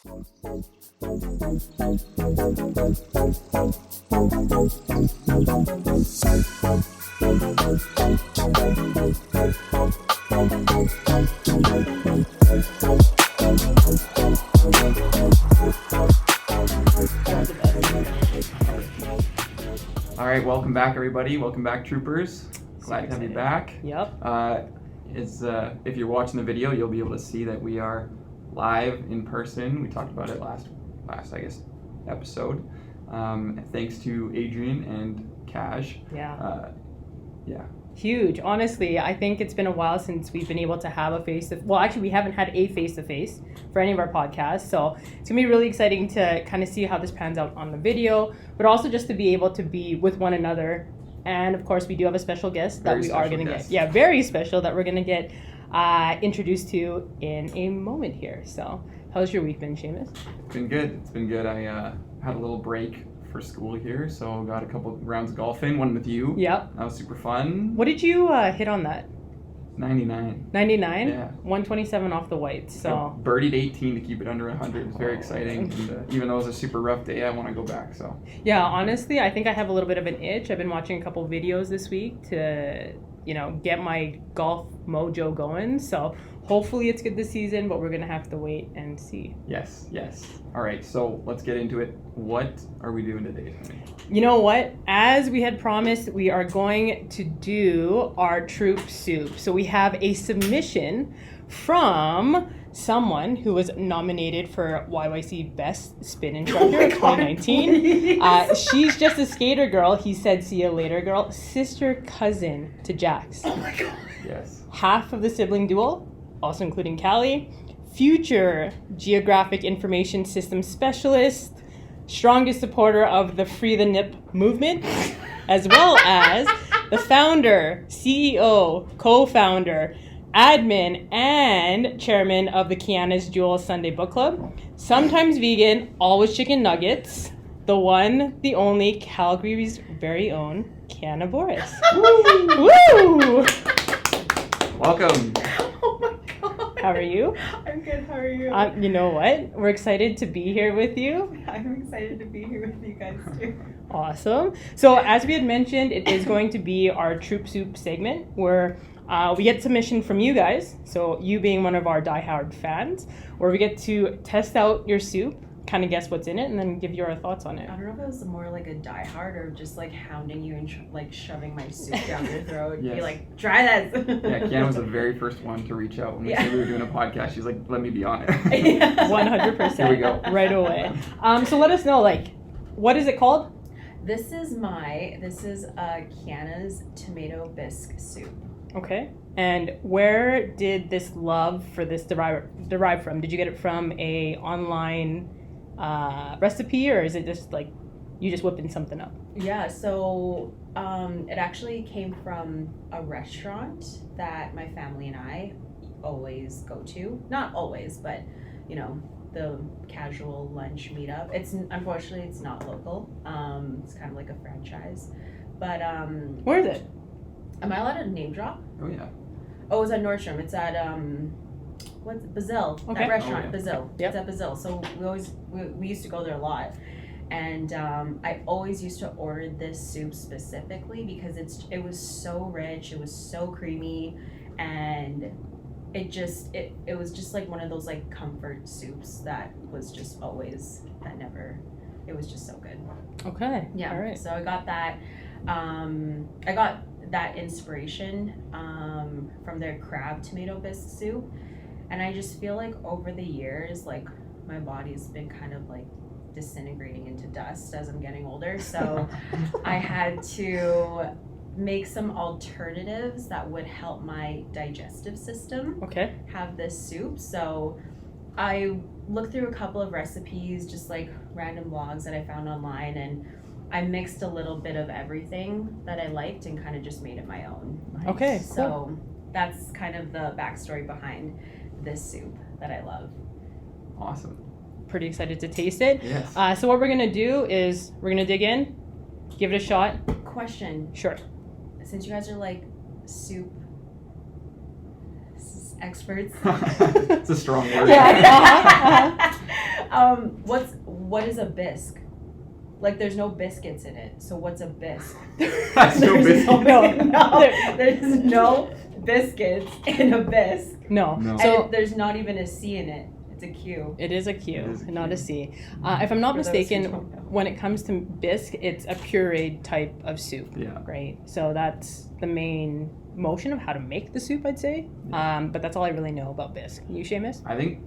All right, welcome back, everybody. Welcome back, troopers. Glad to have you back. Yep. If you're watching the video, you'll be able to see that we are live in person. We talked about it last I guess, episode. Thanks to Adrian and Cash. Yeah. Yeah. Huge. Honestly, I think it's been a while since we've been able to have a we haven't had a face-to-face for any of our podcasts. So it's going to be really exciting to kind of see how this pans out on the video, but also just to be able to be with one another. And of course, we do have a special guest that we are going to get. Yeah, very special that we're going to get introduced to in a moment here. So how's your week been, Seamus? It's been good. It's been good. I had a little break for school here, so got a couple rounds of golfing, one with you. Yep. That was super fun. What did you hit on that? 99. 99? Yeah. 127 off the whites, so. Birdied 18 to keep it under 100. It's very exciting. And, even though it was a super rough day, I want to go back, so. Yeah, honestly, I think I have a little bit of an itch. I've been watching a couple videos this week to, get my golf mojo going, so hopefully it's good this season, but we're going to have to wait and see. Yes. All right, so let's get into it. What are we doing today, Tony? You know what? As we had promised, we are going to do our troop soup. So we have a submission from someone who was nominated for YYC Best Spin Instructor 2019. She's just a skater girl. He said, see you later, girl. Sister cousin to Jax. Oh my God. Yes. Half of the sibling duel, also including Kaale. Future Geographic Information System Specialist, strongest supporter of the Free the Nip movement, as well as the founder, CEO, co-founder, admin, and chairman of the Keana's Jewel Sunday Book Club. Sometimes vegan, always chicken nuggets. The one, the only, Calgary's very own, Keana Boris. Woo! Welcome. Oh my God. How are you? I'm good. How are you? You know what? We're excited to be here with you. I'm excited to be here with you guys too. Awesome. So as we had mentioned, it is going to be our Troop Soup segment where we get submission from you guys. So you being one of our diehard fans, where we get to test out your soup, kind of guess what's in it, and then give you our thoughts on it. I don't know if it was more like a diehard or just like hounding you and shoving my soup down your throat. Yes. Be like, try this. Yeah, Keana was the very first one to reach out when we said we were doing a podcast. She's like, let me be on it. 100%. Here we go. Right away. So let us know, what is it called? This is Keana's tomato bisque soup. Okay. And where did this love for this derive from? Did you get it from a online recipe, or is it just you just whipping something up? Yeah, so it actually came from a restaurant that my family and I always go to. Not always, but the casual lunch meetup. Unfortunately it's not local. It's kind of like a franchise. But where is it? am I allowed to name drop? Oh, yeah. Oh, it's at Nordstrom. It's at what's Bazil? Okay. That restaurant, Oh, yeah. Bazil. Yep. It's at Bazil. So we used to go there a lot, and I always used to order this soup specifically because it was so rich, it was so creamy, and it was just like one of those like comfort soups that was just always it was just so good. Okay. Yeah. All right. So I got that. I got that inspiration from their crab tomato bisque soup, and I just feel like over the years, like my body's been kind of like disintegrating into dust as I'm getting older. So I had to make some alternatives that would help my digestive system Okay. have this soup. So I looked through a couple of recipes, just like random blogs that I found online, and I mixed a little bit of everything that I liked and kind of just made it my own. Okay. So that's kind of the backstory behind this soup that I love. Awesome. Pretty excited to taste it. Yes. So what we're gonna do is we're gonna dig in, give it a shot. Question, Sure. since you guys are like soup experts. It's a strong word. Yeah. What is a bisque? Like, there's no biscuits in it, so what's a bisque? That's no biscuits. There's no biscuits in a bisque. No. No. So And there's not even a C in it. It's a Q. it is a Q, It is a not Q. a C. If I'm not For those who mistaken, don't know. when it comes to bisque, it's a pureed type of soup, Yeah. right? So that's the main motion of how to make the soup, I'd say. Yeah. But that's all I really know about bisque. You, Seamus? I think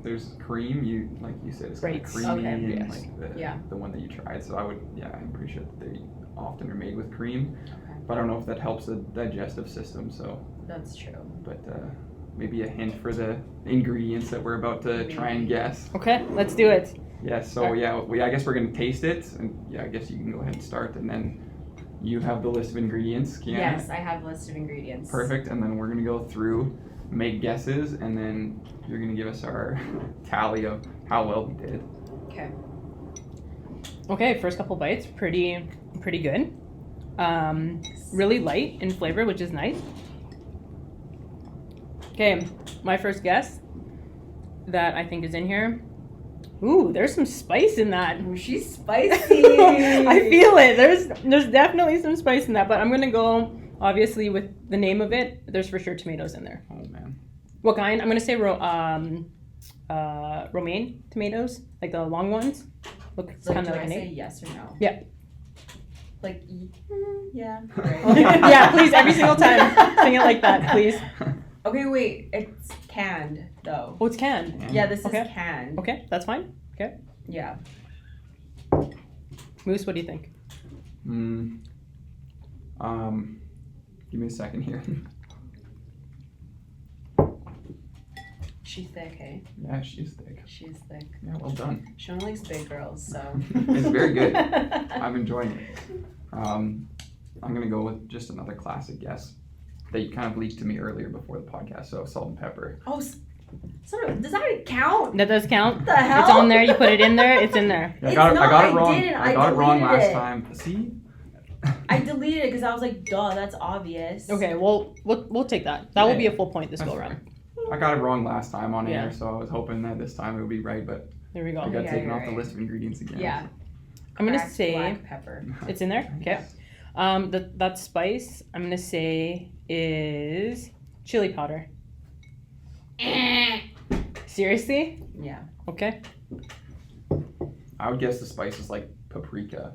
there's cream. Like you said, it's kind Right. of creamy Okay. and Yes. like Yeah. the one that you tried. So I'm pretty sure that they often are made with cream. Okay. But I don't know if that helps the digestive system. So, That's true. but maybe a hint for the ingredients that we're about to try and guess. Okay, let's do it. Yeah. So I guess we're gonna taste it, and I guess you can go ahead and start, and then you have the list of ingredients, Keana. Yes, I have a list of ingredients. Perfect. And then we're gonna go through, make guesses, and then you're gonna give us our tally of how well we did. Okay. Okay, first couple bites, pretty good. Really light in flavor, which is nice. Okay, my first guess that I think is in here. Ooh, there's some spice in that. Ooh, she's spicy. I feel it. There's definitely some spice in that, but I'm gonna go obviously with the name of it. There's for sure tomatoes in there. Oh man. What kind? I'm gonna say romaine tomatoes, like the long ones. Look, it's Like, kind do of like I an say egg. yes or no? Yeah. Like, yeah. Okay. Right. Yeah, please, every single time, sing it like that, please. Okay, wait. It's canned though. Oh, it's canned. Yeah, this Okay. is canned. Okay, that's fine. Okay. Yeah. Moose, what do you think? Give me a second here. She's thick, hey? Yeah, she's thick. She's thick. Yeah, well done. She only likes big girls, so. It's very good. I'm enjoying it. I'm gonna go with just another classic guess that you kind of leaked to me earlier before the podcast. So salt and pepper. Oh, sort of. Does that count? That does count. What the hell? It's on there. You put it in there. It's in there. I got it wrong. didn't. I got it wrong deleted last it. time. See? I deleted it because I was like, duh, that's obvious. Okay, well, we'll take that. That will be a Yeah. full point this That's go around. fine. I got it wrong last time on Yeah. air, so I was hoping that this time it would be right, but There we go. I got Yeah, taken you're off the right. list of ingredients again. Yeah. I'm gonna Cracked say black pepper. it's in there. Okay. That spice I'm gonna say is chili powder. Seriously? Yeah. Okay. I would guess the spice is like paprika.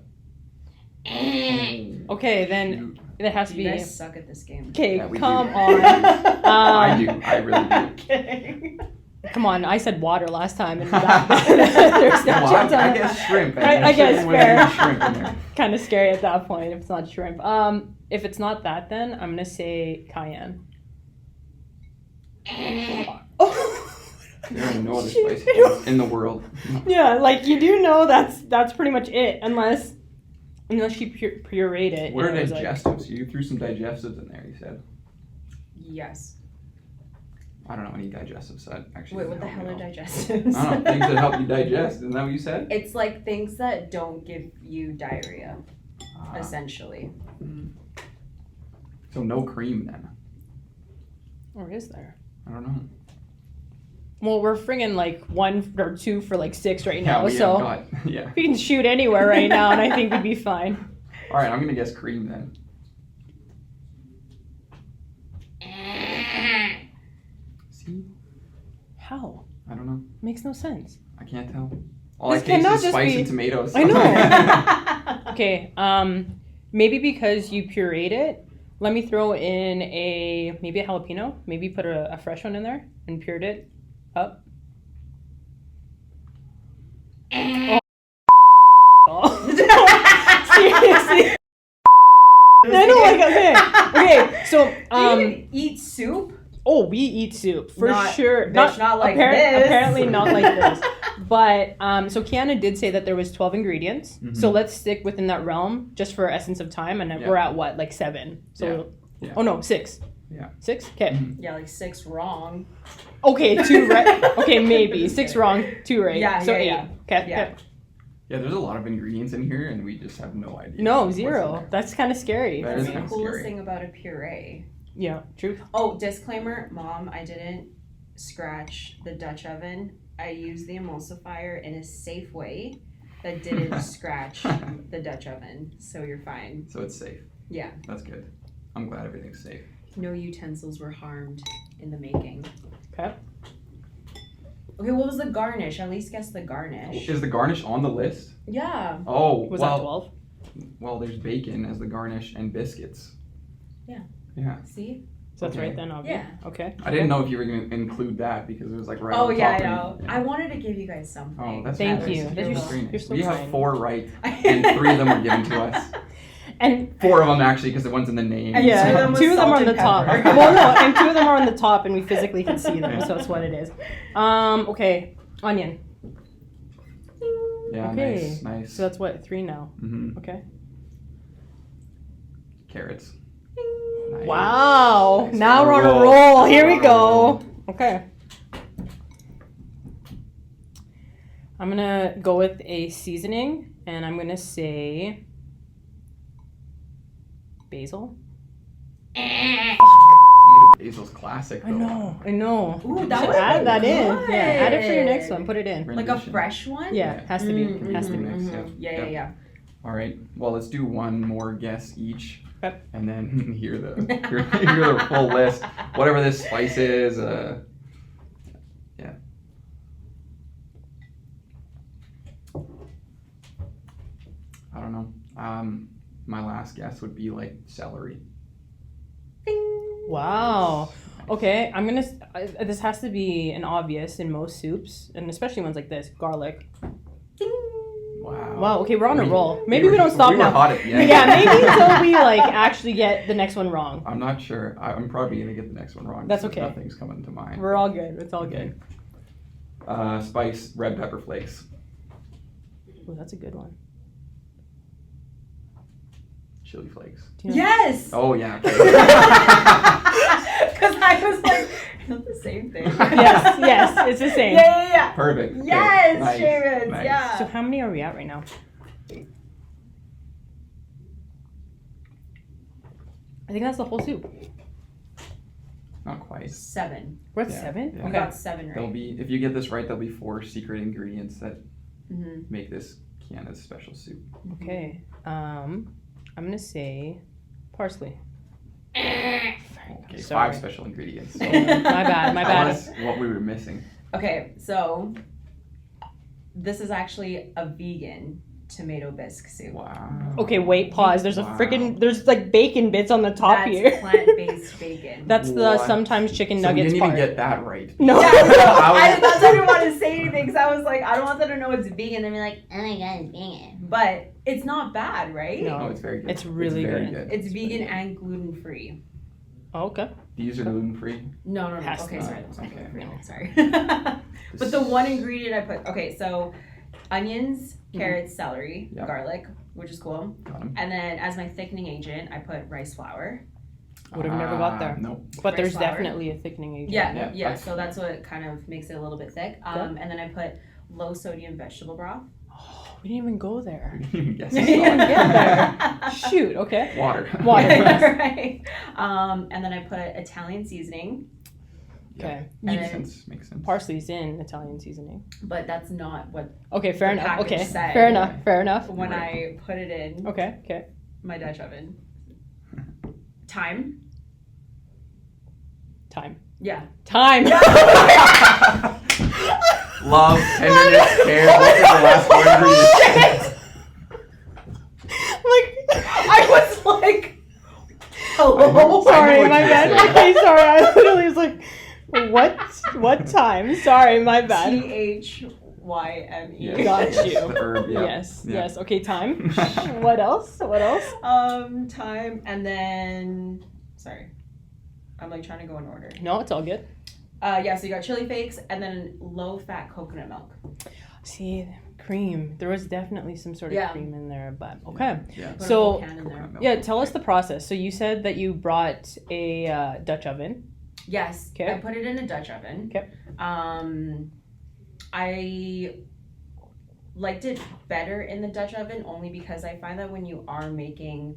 Okay, then Shoot. it has to You be. guys suck at this game. Okay, Yeah, we come do. on. I do. I really do. Kidding. Come on, I said water last time, and there's no Well, chance I on guess shrimp. I guess fair. Shrimp in there. Kind of scary at that point if it's not shrimp. If it's not that, then I'm gonna say cayenne. Oh. There are no other Shoot. spices in the world. Yeah, like you do know that's pretty much it, unless you pureed it. What are and it was like- digestives? You threw some digestives in there, you said. Yes. I don't know any digestives that actually. Wait, what the doesn't hell help are me at digestives? all. I don't know, things that help you digest. Isn't that what you said? It's like things that don't give you diarrhea, Ah, essentially. so no cream then. Or is there? I don't know. Well, we're friggin' like 1 or 2 for like 6 right now, we so have got, yeah. we can shoot anywhere right now, and I think we'd be fine. All right, I'm gonna guess cream then. See? How? I don't know. Makes no sense. I can't tell. All This I taste cannot is just spice be- and tomatoes. I know. Okay, maybe because you pureed it, let me throw in maybe a jalapeno. Maybe put a fresh one in there and pured it up. Oh. Seriously. I know, like, okay, so, Do you eat soup? oh, we eat soup, for Not- sure. bitch, not like this. Apparently not like this. But, so Keana did say that there was 12 ingredients. Mhm. So let's stick within that realm just for essence of time. And Yeah. we're at what, like 7? So, Yeah. oh no, 6. Yeah. 6? Okay. Yeah, like 6 wrong. Okay, 2 right. Okay, maybe. 6 wrong, 2 right. Yeah, so yeah, 8. yeah. Okay. Yeah. Okay. Yeah, there's a lot of ingredients in here, and we just have no idea. No, what's in 0. there. That's kind of scary. That for is me. The kinda coolest scary. thing about a puree. Yeah, true. Oh, disclaimer, Mom, I didn't scratch the Dutch oven. I used the emulsifier in a safe way that didn't scratch the Dutch oven, so you're fine. So it's safe. Yeah. That's good. I'm glad everything's safe. No utensils were harmed in the making. Okay. Okay, what was the garnish? At least guess the garnish. Is the garnish on the list? Yeah. Oh, Was that well, 12? well, there's bacon as the garnish and biscuits. Yeah. Yeah. See? So that's Okay. right then, obviously. Yeah. Okay. I didn't know if you were going to include that because it was like right Oh on yeah, I top. know. and- I wanted to give you guys something. Oh, that's Thank nice. you. That's You're very nice. you're so We have kind. 4 right, and 3 of them were given to us. And 4 of them actually, because the one's in the name. And yeah, 2 of them was 2 of them are on salt the and top. pepper. Well, no, and 2 of them are on the top, and we physically can see them, Yeah. so that's what it is. Okay, onion. Yeah, Okay. nice. So that's what, 3 now. Mm-hmm. Okay. Carrots. Nice. Wow. Nice. Now we're on a Roll. roll. Here we go. Okay. I'm gonna go with a seasoning, and I'm gonna say basil. Tomato basil's classic, though. I know. Ooh, You that should was add that in. good. Yeah, add it for your next one. Put it in. Like a Rendition. fresh one? Yeah, has to be. Has to be. Mhm. Yeah. All right. Well, let's do one more guess each, Okay. and then hear the full list. Whatever this spice is. Yeah. I don't know. My last guess would be like celery. Wow. Okay, I'm gonna. This has to be an obvious in most soups, and especially ones like this. Garlic. Wow. Wow. Okay, we're on a We- roll. Maybe we don't stop we were now. hot at the end. Yeah, maybe until we like actually get the next one wrong. I'm not sure. I'm probably gonna get the next one wrong. That's since okay. Nothing's coming to mind. We're all good. It's all good. Spice red pepper flakes. Oh, that's a good one. Chili flakes. Do you know- Yes! Oh yeah. Okay. Because I was like, not the same thing. Yes, it's the same. Yeah. Perfect. Okay. Yes, Nice. Sharon, Nice. yeah. So how many are we at right now? I think that's the whole soup. Not quite. 7. We're at Yeah, 7? yeah. We Okay. got 7 There'll right. be, if you get this right, there'll be 4 secret ingredients that Mm-hmm. make this Keana's special soup. Okay. I'm gonna say parsley. Okay, Sorry. 5 special ingredients. So My bad. My tell bad. us what we were missing. Okay, so this is actually a vegan tomato bisque soup. Wow. Okay, wait, pause. There's a Wow. there's like bacon bits on the top That's here. plant-based bacon. That's the What? sometimes chicken So we nuggets didn't even part. get that right. No. Yeah, I was- that's why I didn't want to say anything because I was like, I don't want them to know it's vegan. They'll be like, oh my god, it's vegan. But it's not bad, right? No. Oh, it's very good. It's really very good. It's very vegan good. and gluten free. Oh, okay. These are gluten free. No. Has to Okay, be. sorry. That was not Okay, gluten free. no. Sorry. But the one ingredient I put, okay, so onions, carrots, celery, Yeah. garlic, which is cool. Got 'em. And then as my thickening agent, I put rice flour. Would have never got there. Nope. But Rice there's flour. definitely a thickening agent. Yeah, Yeah, yeah. that's- So that's what kind of makes it a little bit thick. And then I put low sodium vegetable broth. Oh, we didn't even go there. We didn't even guess We it. didn't even get there. Shoot. Okay. Water. Water. Right. And then I put Italian seasoning, Okay. And Makes then- sense. Makes sense. Parsley's in Italian seasoning. but that's not what Okay, fair The enough. package Okay, said. fair enough. Fair enough. when Right. I put it in Okay. Okay. my Dutch oven. Thyme. Time. Yeah. Time. Love, tenderness, care. What is the last 4 ingredients? Like, I was like, hello. sorry, what my you're bad. saying. Okay, sorry. I literally was like, what time? Sorry, my bad. THYME. Yes. Got you. The herb, yeah. Yes. Yeah. Yes. Okay, time. What else? What else? Thyme, and then sorry, I'm like trying to go in order. No, it's all good. Yeah, so you got chili flakes and then low-fat coconut milk. See, cream. There was definitely some sort of Yeah. cream in there, but okay. Yeah. Put a So- whole can in there. Coconut milk. Yeah, tell us the process. So you said that you brought a Dutch oven. Yes. Okay. I put it in a Dutch oven. Okay. I liked it better in the Dutch oven only because I find that when you are making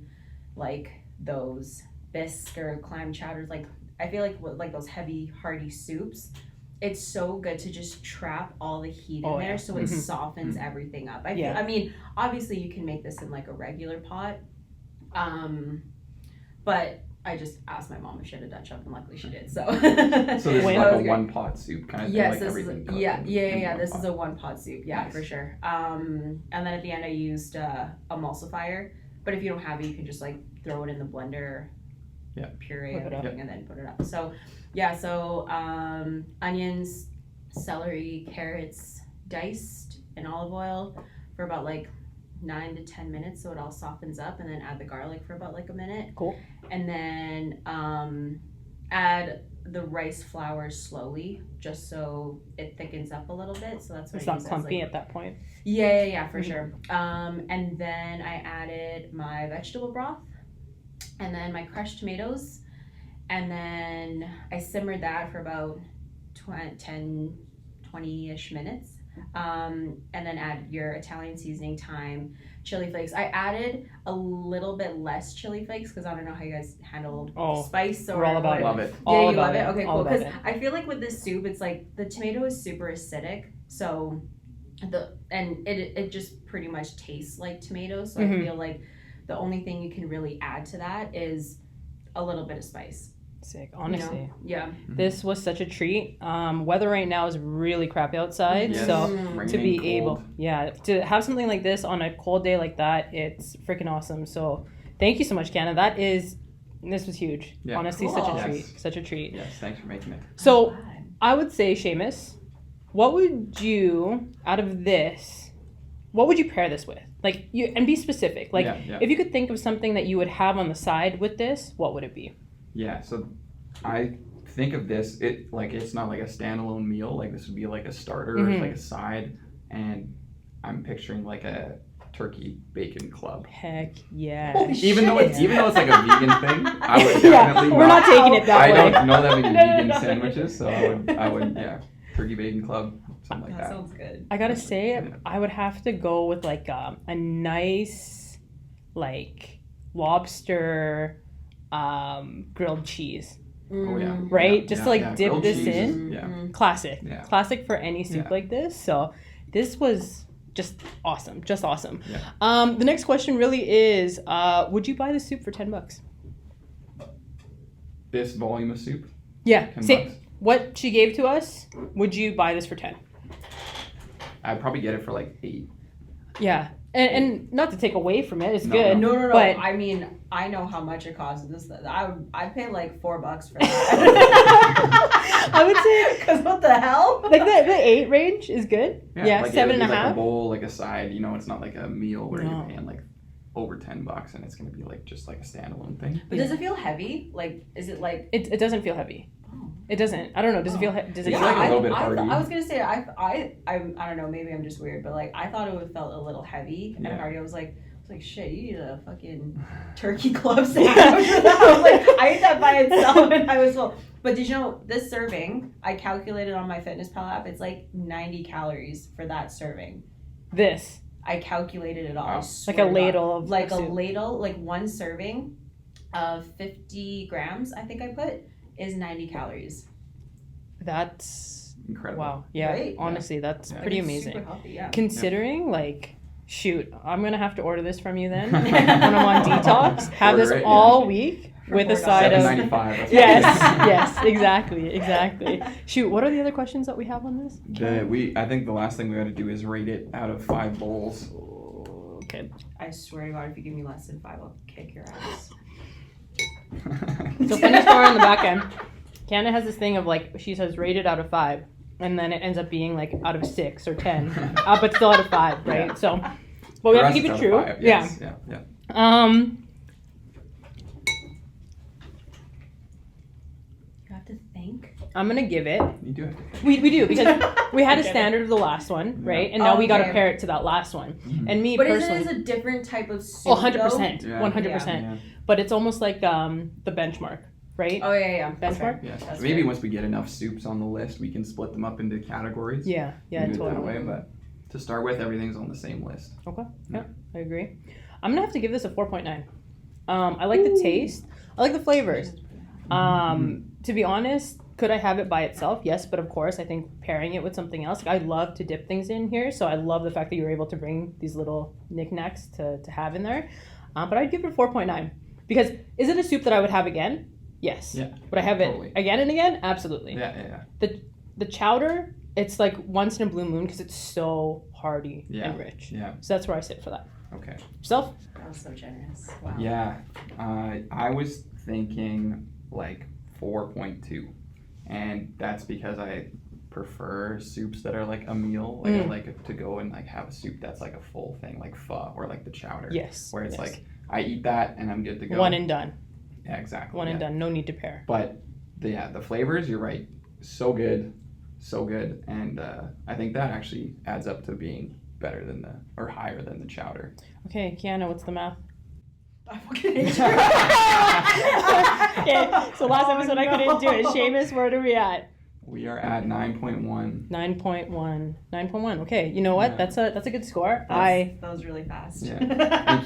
like those bisque or clam chowders, like I feel like those heavy hearty soups, it's so good to just trap all the heat in Oh, there, yeah. so it Mhm. softens everything up. Yeah. I mean, obviously you can make this in like a regular pot, but I just asked my mom if she had a Dutch oven, and luckily she did. So So this is When- like That was a great. one pot soup kind of thing. Yes, Like this is everything cooked yeah. in one This pot. is a one pot soup. Yeah, Nice. for sure. And then at the end I used emulsifier. But if you don't have it, you can just like throw it in the blender, Yeah. puree Whip it up. everything, and then put it up. So yeah, so onions, celery, carrots diced in olive oil for about like 9 to 10 minutes, so it all softens up, and then add the garlic for about like a minute. Cool. And then add the rice flour slowly, just so it thickens up a little bit. So that's what It's I not use as, clumpy like, at that point. yeah, for Mhm. sure. And then I added my vegetable broth, and then my crushed tomatoes, and then I simmered that for about 20-ish minutes. And then add your Italian seasoning, thyme, chili flakes. I added a little bit less chili flakes because I don't know how you guys handle spice or we're all about it. Love it. Yeah, All you love about it? Okay, All cool. about Because it. I feel like with this soup, it's like the tomato is super acidic, so it just pretty much tastes like tomato. So Mhm. I feel like the only thing you can really add to that is a little bit of spice. Sick, you honestly. know? Yeah. This was such a treat. Weather right now is really crappy outside, Yes. so Raining, to be cold. able, to have something like this on a cold day like that, it's freaking awesome. So thank you so much, Keana. This was huge. Yeah. Honestly, Cool. such a Yes. treat. Such a treat. Yes, thanks for making it. So I would say, Seamus, what would you out of this? What would you pair this with? Like and be specific. Like yeah. if you could think of something that you would have on the side with this, what would it be? Yeah, so I think of this, it's not like a standalone meal, like this would be like a starter, Mhm. like a side, and I'm picturing like a turkey bacon club. Heck yeah. Holy Even though it's shit. like a vegan thing, I would Yeah, definitely we're not taking it that I way. don't know that many No, no, vegan no. sandwiches, so I would turkey bacon club, something like that. sounds good. I gotta say, Yeah. I would have to go with like a nice, like lobster, grilled cheese, Oh yeah. right? Yeah, just yeah, to like yeah. dip Grilled this cheese in. is- yeah. Classic, Yeah. classic for any soup Yeah. like this. So this was just awesome, just awesome. Yeah. The next question really is, would you buy this soup for $10? This volume of soup, Yeah, 10 say bucks. what she gave to us. Would you buy this for 10? I'd probably get it for like 8. Yeah, and not to take away from it, it's No, good. No. But I mean, I know how much it costs. I'd pay like $4 for that. I would say Because what the hell? like the 8 range is good. Yeah, like 7 it and would a be like half. a bowl, like a side. It's not like a meal where No. you're paying like over $10, and it's gonna be like just like a standalone thing. But does it feel heavy? Like, is it like? It doesn't feel heavy. Oh. It doesn't. I don't know. Does it feel? Does it It's feel like a heavy? little bit hardy. I was gonna say I don't know. Maybe I'm just weird, but like I thought it would felt a little heavy and Yeah. hardy. I was like, shit, you need a fucking turkey club sandwich. I was like, I ate that by itself and I was full. But did you know this serving? I calculated on my FitnessPal app. It's like 90 calories for that serving. This I calculated it all. I Wow. swear like a to God. ladle of Like a soup. ladle, like one serving of 50 grams. I think I put is 90 calories. That's Incredible. wow. Yeah, Right? honestly, that's Yeah. pretty It's amazing. Super healthy, yeah. Considering like. Shoot, I'm gonna have to order this from you then when I'm on detox. Have Order this it, yeah. all week For with a $4. side of $7.95. that's yes, what it is. yes, exactly. Shoot, what are the other questions that we have on this? I think the last thing we got to do is rate it out of 5 bowls. Okay. I swear to God, if you give me less than 5, I'll kick your ass. So funny story on the back end. Keana has this thing of like she says rated out of 5, and then it ends up being like out of 6 or 10, but still out of 5, right? Yeah. So, but we For have to us, keep it's it out of true. 5, yes, yeah. Yeah. You have to think. I'm gonna give it. You do have to think. We do because we had a I get it. standard of the last one, Yeah. right? And now we got to Okay. pair it to that last one. Mhm. And me But personally, is it a different type of soup? oh, 100%, Yeah. 100%. Yeah. But it's almost like the benchmark, right? Oh, yeah. Benchmark? Yeah. That's Maybe good. once we get enough soups on the list, we can split them up into categories. Yeah, yeah, and do it that totally. way, but to start with, everything's on the same list. Okay, yeah, I agree. I'm gonna have to give this a 4.9. I like the taste. I like the flavors. To be honest, Could I have it by itself? Yes, but of course, I think pairing it with something else. I love to dip things in here, so I love the fact that you were able to bring these little knickknacks to have in there. But I'd give it a 4.9 because is it a soup that I would have again? Yes. Yeah. Would I have totally. it again and again? Absolutely. Yeah. The chowder, it's like once in a blue moon because it's so hearty and rich. Yeah. So that's where I sit for that. Okay. Yourself? That was so generous. Wow. Yeah. I was thinking like 4.2, and that's because I prefer soups that are like a meal. Like I like to go and like have a soup that's like a full thing, like pho or like the chowder. Yes. Where it's like I eat that and I'm good to go. One and done. Yeah, exactly. One and done. No need to pair. But the flavors, you're right, so good, and I think that actually adds up to being better than or higher than the chowder. Okay, Keana, what's the math? I fucking hate you. Okay, so last episode I couldn't do it. Seamus, where are we at? We are at 9.1. 9.1. 9.1. Okay, you know what? Yeah. That's a good score. That was really fast. Yeah. Thank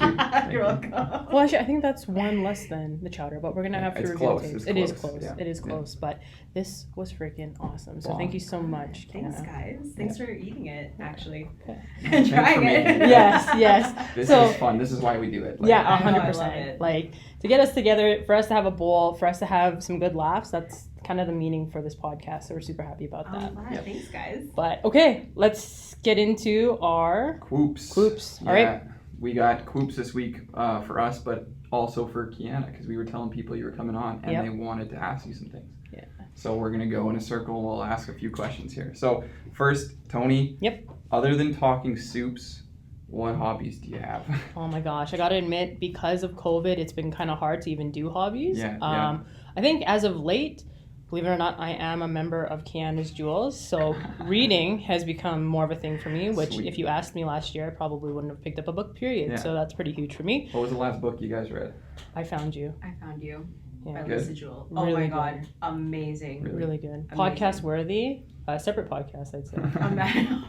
you. Thank You're you. welcome. Well, actually, I think that's one less than the chowder, but we're gonna have to It's review close. the tapes. It's It is close. close. Yeah. It is close, but this was freaking awesome. So Wow. thank you so much, Thanks, Keana. guys. Thanks for eating it, actually. Okay. And Thanks trying for making it. it. Yes. This So- is fun. This is why we do it. Yeah, I know, I love 100%. it. Like to get us together, for us to have a bowl, for us to have some good laughs. That's kind of the meaning for this podcast. So we're super happy about that. Fun. Yep. Thanks, guys. But okay, let's get into our Quoops. Quoops. All Yeah. right. We got Quoops this week for us, but also for Keana, because we were telling people you were coming on and Yep. they wanted to ask you some things. Yeah. So we're going to go in a circle. We'll ask a few questions here. So first, Tony. Yep. Other than talking soups, what hobbies do you have? Oh my gosh, I gotta admit, because of COVID, it's been kind of hard to even do hobbies. Yeah. I think as of late, believe it or not, I am a member of Keana's Jewels. So reading has become more of a thing for me, which Sweet. if you asked me last year, I probably wouldn't have picked up a book, period. Yeah. So that's pretty huge for me. What was the last book you guys read? I Found You. I found you. Yeah. By Good. Lisa Jewell. Oh Really my good. god. Amazing. Really good. Amazing. Podcast worthy. Separate podcast, I'd say. Imagine.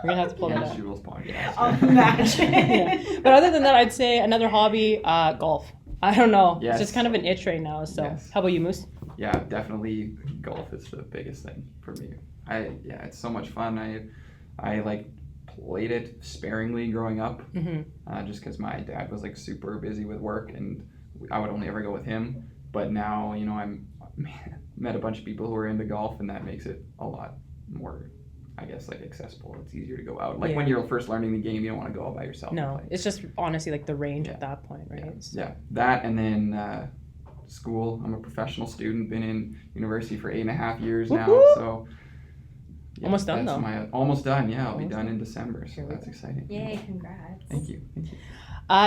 We're going to have to pull that Yes, up. Jewel's podcast. Imagine. Yeah. But other than that, I'd say another hobby, golf. I don't know. Yes. It's just kind of an itch right now. So Yes. how about you, Moose? Yeah, definitely golf is the biggest thing for me. It's so much fun. I like played it sparingly growing up, Mm-hmm. just because my dad was like super busy with work and I would only ever go with him. But now, I'm met a bunch of people who are into golf, and that makes it a lot more, I guess, like accessible. It's easier to go out. Like when you're first learning the game, you don't want to go out by yourself. and No, play. it's just honestly like the range Yeah. at that point, right? Yeah, that, and then school. I'm a professional student. Been in university for 8.5 years now. Woo-hoo! So Almost done, that's though. Almost done. Yeah, I'll be Almost done done. in December. So Here we that's go. exciting. Yay, congrats. Thank you.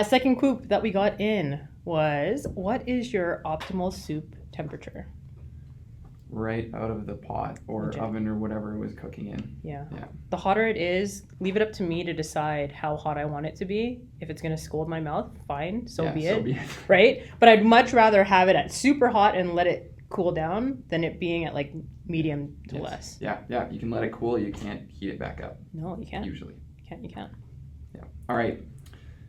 Second quote that we got in was, what is your optimal soup temperature? Right out of the pot or Legit. oven or whatever it was cooking in. Yeah. Yeah. The hotter it is, leave it up to me to decide how hot I want it to be. If it's going to scold my mouth, fine, Yeah, be it. So be it. Right? But I'd much rather have it at super hot and let it cool down than it being at like medium to Yes. less. Yeah. You can let it cool. You can't heat it back up. No, you can't. Usually. You can't. Yeah. All right.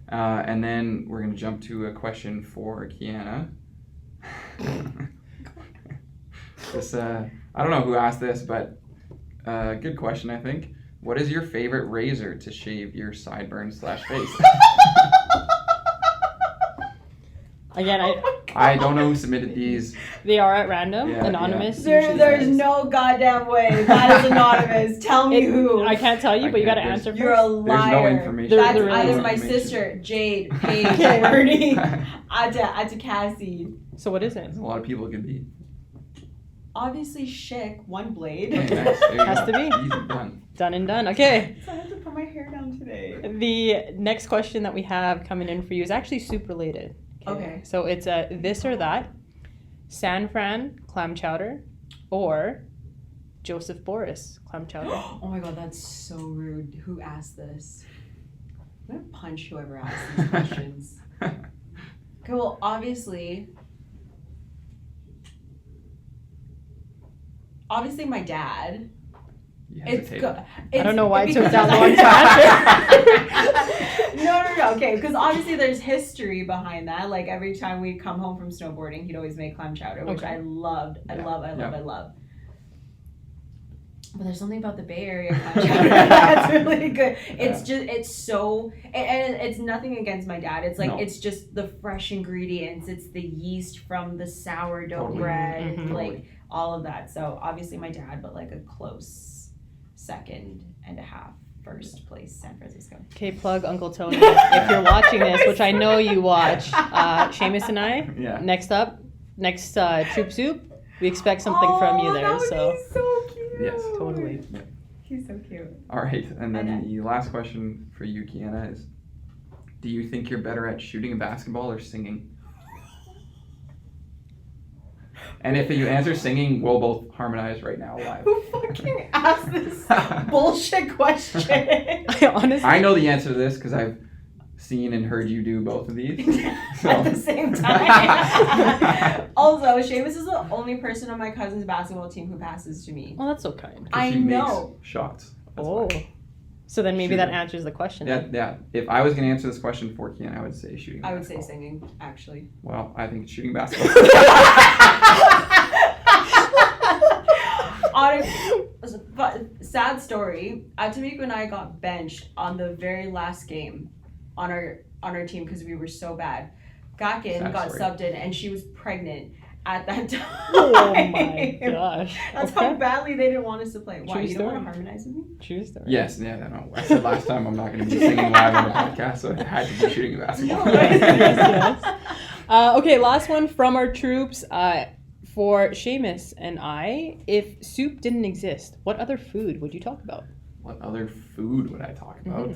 And then we're going to jump to a question for Keana. This, I don't know who asked this, but good question, I think. What is your favorite razor to shave your sideburns / face? Again, I don't know who submitted these. they are at random, Yeah, anonymous. There's usually. no goddamn way. That is anonymous. Tell me who. I can't tell you, I but you got to can't. answer You're a first. There's no liar. information. That's There really either is my information. sister, Jade, Paige, Bernie, Aja Cassie. So what is it? A lot of people can be. Obviously, Schick, one blade. Okay, nice. There you Has go. to be. Easy done. Done and done. Okay. So I have to put my hair down today. The next question that we have coming in for you is actually soup related. Okay. So it's a this or that, San Fran clam chowder, or Joseph Boris clam chowder. Oh my god, that's so rude. Who asked this? I'm gonna punch whoever asked these questions. Okay, well, obviously my dad. You It's hesitated. good. I don't know why it took because that long to answer. No. Okay, because obviously there's history behind that. Like every time we come home from snowboarding, he'd always make clam chowder, which Okay. I loved. I Yeah, love. yeah. But there's something about the Bay Area clam chowder that's really good. It's just, it's so, and it's nothing against my dad. It's like, it's just the fresh ingredients. It's the yeast from the sourdough bread, like all of that. So obviously my dad, but like a close second and a half. First place, San Francisco. Okay, plug Uncle Tony if you're watching this, which I know you watch. Seamus and I. Yeah. Next Troop Soup. We expect something from you there. That would So. be so cute. Yes. Totally. Yeah. He's so cute. All right, and then the last question for you, Keana, is: do you think you're better at shooting a basketball or singing? And if you answer singing, we'll both harmonize right now live. Who fucking asked this bullshit question? I know the answer to this because I've seen and heard you do both of these. At the same time. Also, Seamus is the only person on my cousin's basketball team who passes to me. Well, that's so kind. I she know. Makes shots. That's Oh. why. So then maybe Shooting. that answers the question. Yeah. If I was going to answer this question for Keana, I would say shooting. I would say basketball. singing, actually. Well, I think it's shooting basketball. But sad story. Tamika and I got benched on the very last game on our team because we were so bad. Gakin Sad got story. subbed in and she was pregnant at that time. Oh my gosh. That's Okay. how badly they didn't want us to play. Why, True you don't want story. to harmonize with me? True story. Yes, yeah, no. I said last time I'm not going to be singing live on the podcast, so it had to be shooting a basketball. Yes. Okay, last one from our troops. For Seamus and I, if soup didn't exist, what other food would you talk about? What other food would I talk about?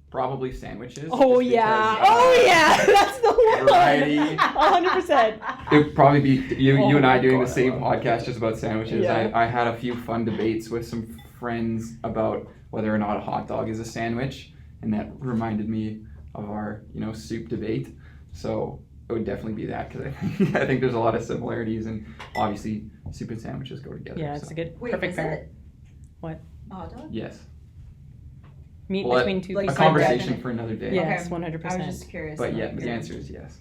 Probably sandwiches. Oh just yeah. because, Oh yeah. That's the one. variety. 100%. It would probably be you Oh and I my doing God, the same I love podcast just about sandwiches. Yeah. I had a few fun debates with some friends about whether or not a hot dog is a sandwich, and that reminded me of our soup debate. So it would definitely be that because I think there's a lot of similarities, and obviously soup and sandwiches go together. Yeah, it's so. a good, Wait, perfect is pair. it What? a hot dog? Yes. Meat Well, between two like A people. side bread. conversation for another day. Yes, Okay. 100%. I was just curious. But yeah, about the your- answer is yes.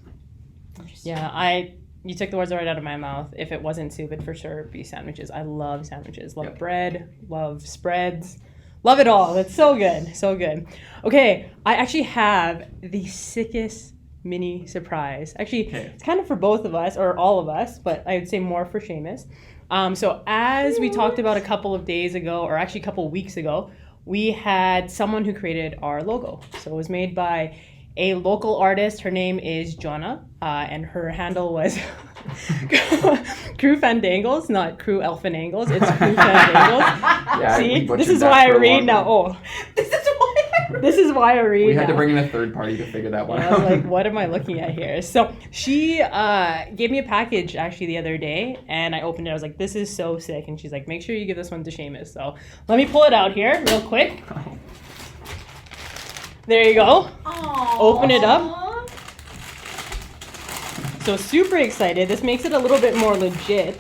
Interesting. Yeah, you took the words right out of my mouth. If it wasn't soup, it'd for sure be sandwiches. I love sandwiches. Love Yep. bread. Love spreads. Love it all. It's so good. So good. Okay, I actually have the sickest mini surprise. Actually, Okay. it's kind of for both of us, or all of us, but I would say more for Seamus. So as we talked about a couple of days ago, or actually a couple of weeks ago, we had someone who created our logo. So it was made by a local artist. Her name is Jonna, and her handle was Crew Fandangles, not Crew Elfin Angles. It's Crew Fandangles. Yeah, we See, butchered this is that why I for a read long now. time. Oh, This is why. this is why I read. We had to now. bring in a third party to figure that one I was out. like, what am I looking at here? So she gave me a package actually the other day, and I opened it. I was like, this is so sick. And she's like, make sure you give this one to Seamus. So let me pull it out here real quick. There you go. Aww. Open it up. So super excited. This makes it a little bit more legit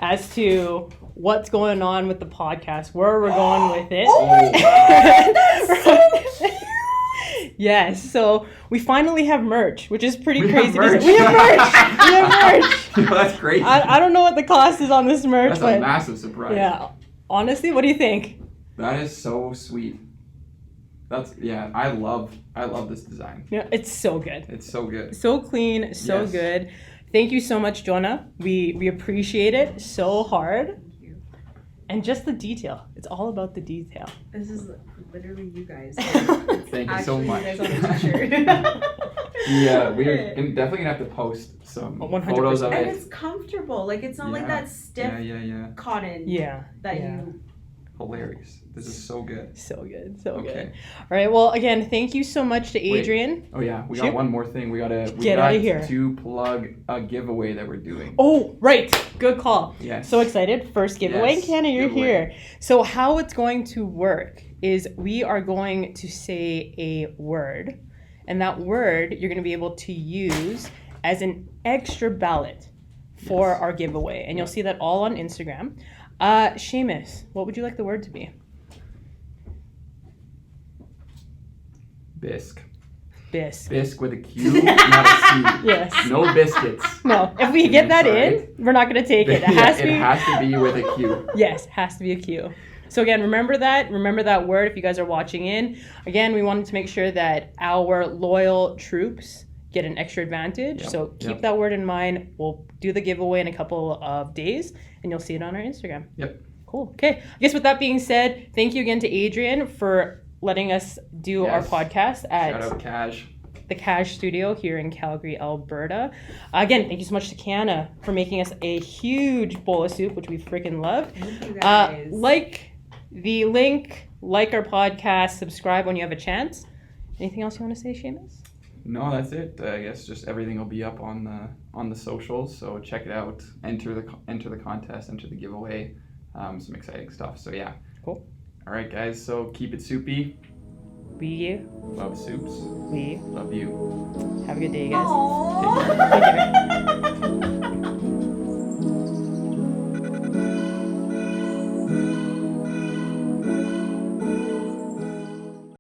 as to what's going on with the podcast, where we're going with it. Oh my god, that's so cute. Yes, so we finally have merch, which is pretty We have crazy. merch. We have merch. We have merch. That's crazy. I don't know what the cost is on this merch, That's a but massive surprise. yeah. Honestly, what do you think? That is so sweet. I love this design. Yeah, it's so good. It's so good. So clean, so Yes. good. Thank you so much, Jonah. We appreciate it so hard. Thank you. And just the detail. It's all about the detail. This is literally you guys. Thank you so Actually, much. You guys on a t-shirt. Yeah, we're definitely gonna have to post some 100%. photos of And it. it's comfortable. Like it's not like Yeah. that stiff Yeah. cotton Yeah. that yeah. you. Hilarious. This is so good. So good. So Okay. good. All right. Well, again, thank you so much to Wait. Adrian. Oh yeah, we Shoot. got one more thing. We Get got outta here. to plug a giveaway that we're doing. Oh, right. Good call. Yes. So excited. First giveaway. Yes, Keana, you're giveaway. here. So how it's going to work is we are going to say a word, and that word you're going to be able to use as an extra ballot for Yes. our giveaway. And you'll see that all on Instagram. Seamus, what would you like the word to be? Bisque. Bisque. Bisque with a Q, not a C. Yes. No biscuits. No, if we get that Sorry. in, we're not going to take it. It Yeah, has to be. it has to be with a Q. Yes, has to be a Q. So again, remember that. Remember that word if you guys are watching in. Again, we wanted to make sure that our loyal troops get an extra advantage. Yep, So keep yep. that word in mind. We'll do the giveaway in a couple of days, and you'll see it on our Instagram. Yep. Cool. Okay. I guess with that being said, thank you again to Adrian for letting us do our Yes. podcast Shout out at Cash. the Cash Studio here in Calgary, Alberta. Again, thank you so much to Keana for making us a huge bowl of soup, which we freaking love. Thank you guys. Like the link, like our podcast, subscribe when you have a chance. Anything else you want to say, Seamus? No, that's it. I guess just everything will be up on the socials, so check it out. Enter the contest, enter the giveaway. Some exciting stuff. So yeah. Cool. All right, guys. So keep it soupy. We Love soups. we Love you. have a good day, guys. Aww. Take care.